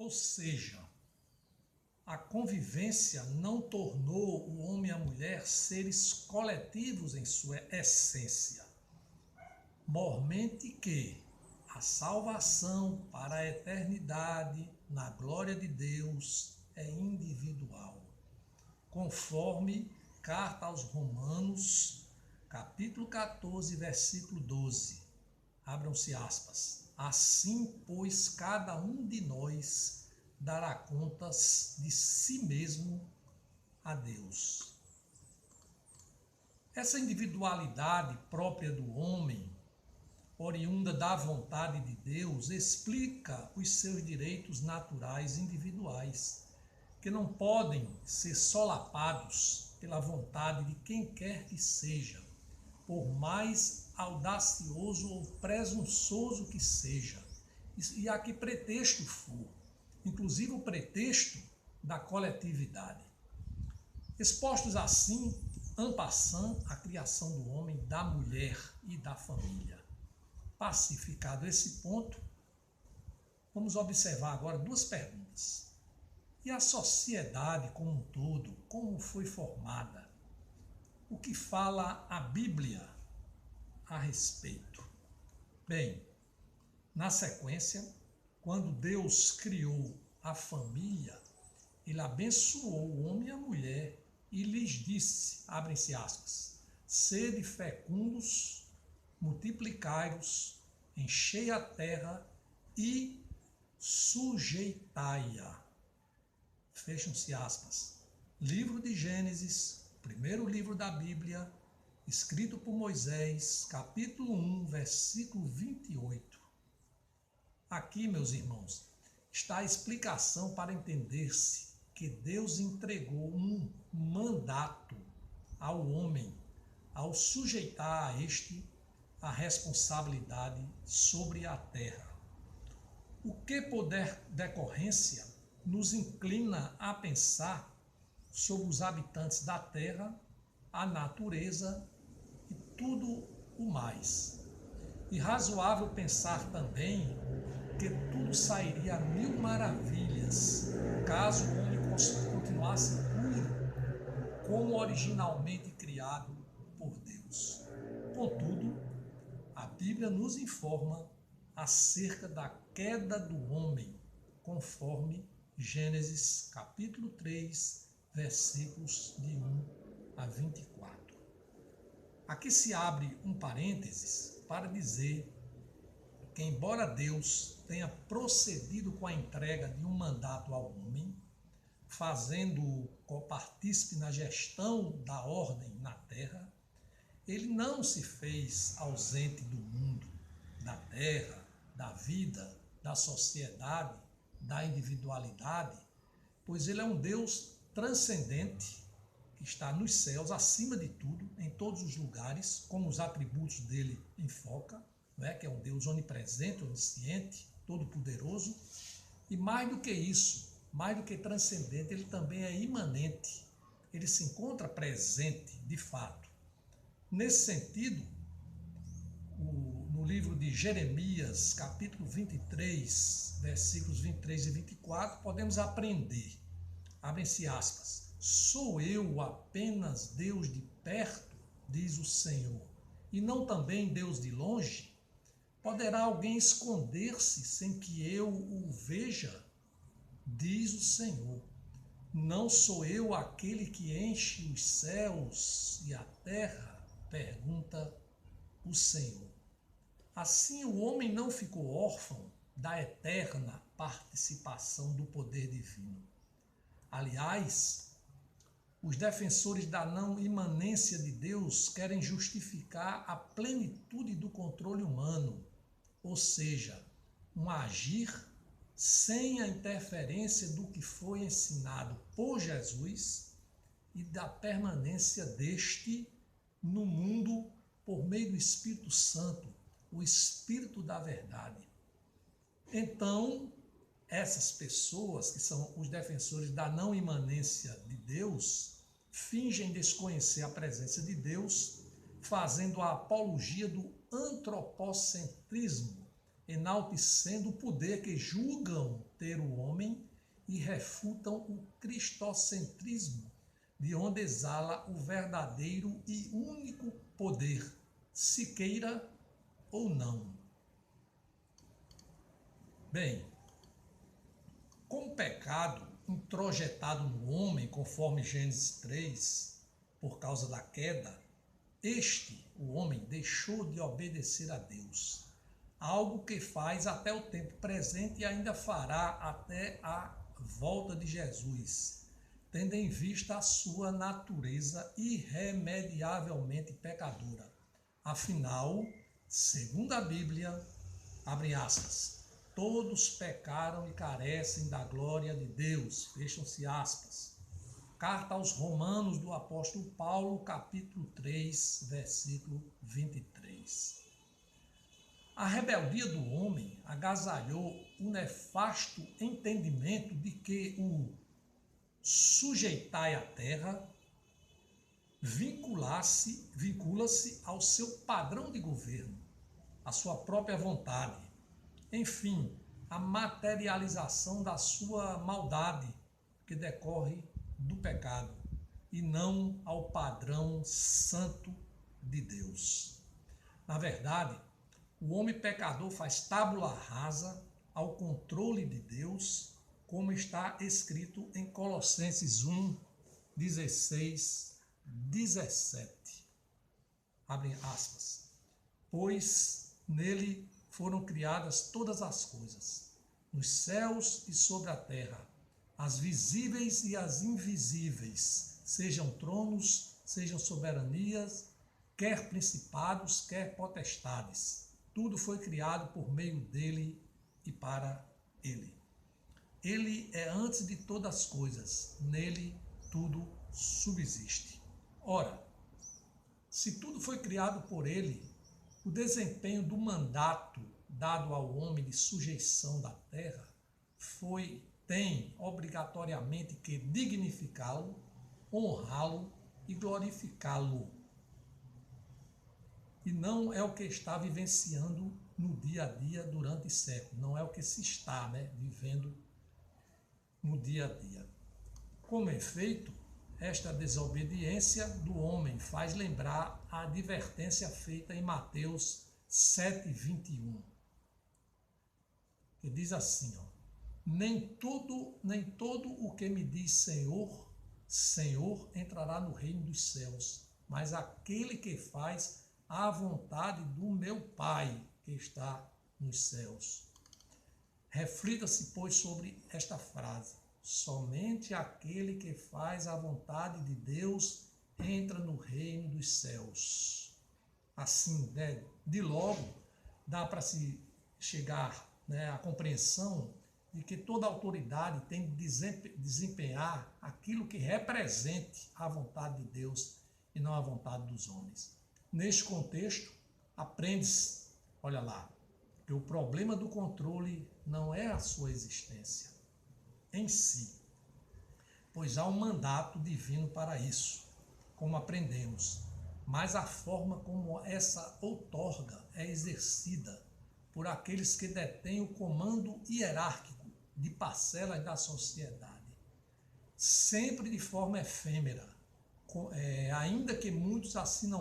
Ou seja, a convivência não tornou o homem e a mulher seres coletivos em sua essência. Mormente que a salvação para a eternidade na glória de Deus é individual, conforme Carta aos Romanos, capítulo 14, versículo 12. Abram-se aspas. Assim, pois, cada um de nós dará contas de si mesmo a Deus. Essa individualidade própria do homem, oriunda da vontade de Deus, explica os seus direitos naturais individuais, que não podem ser solapados pela vontade de quem quer que seja, por mais audacioso ou presunçoso que seja, e a que pretexto for, inclusive o pretexto da coletividade. Expostos assim, en passant, a criação do homem, da mulher e da família. Pacificado esse ponto, vamos observar agora duas perguntas. E a sociedade como um todo, como foi formada? O que fala a Bíblia a respeito? Bem, na sequência, quando Deus criou a família, ele abençoou o homem e a mulher e lhes disse, abrem-se aspas, sede fecundos, multiplicai-vos, enchei a terra e sujeitai-a. Fecham-se aspas. Livro de Gênesis, primeiro livro da Bíblia, escrito por Moisés, capítulo 1, versículo 28. Aqui, meus irmãos, está a explicação para entender-se que Deus entregou um mandato ao homem, ao sujeitar a este a responsabilidade sobre a terra. O que por decorrência nos inclina a pensar sobre os habitantes da terra, a natureza e tudo o mais. E razoável pensar também que tudo sairia a mil maravilhas caso o homem continuasse puro, como originalmente criado por Deus. Contudo, a Bíblia nos informa acerca da queda do homem, conforme Gênesis capítulo 3, versículos de 1 a 24. Aqui se abre um parênteses para dizer que, embora Deus tenha procedido com a entrega de um mandato ao homem, fazendo-o copartícipe na gestão da ordem na terra, ele não se fez ausente do mundo, da terra, da vida, da sociedade, da individualidade, pois ele é um Deus transcendente, que está nos céus, acima de tudo, em todos os lugares, como os atributos dele enfocam, que é um Deus onipresente, onisciente, todo-poderoso, e mais do que isso, mais do que transcendente, ele também é imanente, ele se encontra presente, de fato. Nesse sentido, no livro de Jeremias, capítulo 23, versículos 23 e 24, podemos aprender, abrem-se aspas, sou eu apenas Deus de perto, diz o Senhor, e não também Deus de longe? Poderá alguém esconder-se sem que eu o veja? Diz o Senhor. Não sou eu aquele que enche os céus e a terra? Pergunta o Senhor. Assim o homem não ficou órfão da eterna participação do poder divino. Aliás, os defensores da não imanência de Deus querem justificar a plenitude do controle humano, ou seja, um agir sem a interferência do que foi ensinado por Jesus e da permanência deste no mundo por meio do Espírito Santo, o Espírito da verdade. Então, essas pessoas, que são os defensores da não imanência de Deus, fingem desconhecer a presença de Deus, fazendo a apologia do antropocentrismo, enaltecendo o poder que julgam ter o homem e refutam o cristocentrismo, de onde exala o verdadeiro e único poder, se queira ou não. Bem, com o pecado introjetado no homem, conforme Gênesis 3, por causa da queda, o homem, deixou de obedecer a Deus, algo que faz até o tempo presente e ainda fará até a volta de Jesus, tendo em vista a sua natureza irremediavelmente pecadora. Afinal, segundo a Bíblia, abre aspas, todos pecaram e carecem da glória de Deus, fecham-se aspas. Carta aos Romanos do apóstolo Paulo, capítulo 3, versículo 23. A rebeldia do homem agasalhou o nefasto entendimento de que o sujeitai à terra vincula-se ao seu padrão de governo, à sua própria vontade, enfim, a materialização da sua maldade que decorre do pecado e não ao padrão santo de Deus. Na verdade, o homem pecador faz tábula rasa ao controle de Deus, como está escrito em Colossenses 1, 16, 17. Abrem aspas. Pois nele foram criadas todas as coisas, nos céus e sobre a terra, as visíveis e as invisíveis, sejam tronos, sejam soberanias, quer principados, quer potestades. Tudo foi criado por meio dele e para ele. Ele é antes de todas as coisas, nele tudo subsiste. Ora, se tudo foi criado por ele, o desempenho do mandato dado ao homem de sujeição da terra tem obrigatoriamente que dignificá-lo, honrá-lo e glorificá-lo. E não é o que está vivenciando no dia a dia durante séculos, não é o que se está vivendo no dia a dia. Como efeito, esta desobediência do homem faz lembrar a advertência feita em Mateus 7:21, que diz assim, nem todo o que me diz Senhor, Senhor entrará no reino dos céus, mas aquele que faz a vontade do meu Pai que está nos céus. Reflita-se, pois, sobre esta frase. Somente aquele que faz a vontade de Deus entra no reino dos céus. Assim, de logo, dá para se chegar à compreensão de que toda autoridade tem de desempenhar aquilo que represente a vontade de Deus e não a vontade dos homens. Neste contexto, aprende-se, olha lá, que o problema do controle não é a sua existência em si, pois há um mandato divino para isso, como aprendemos, mas a forma como essa outorga é exercida por aqueles que detêm o comando hierárquico de parcelas da sociedade, sempre de forma efêmera, ainda que muitos assim não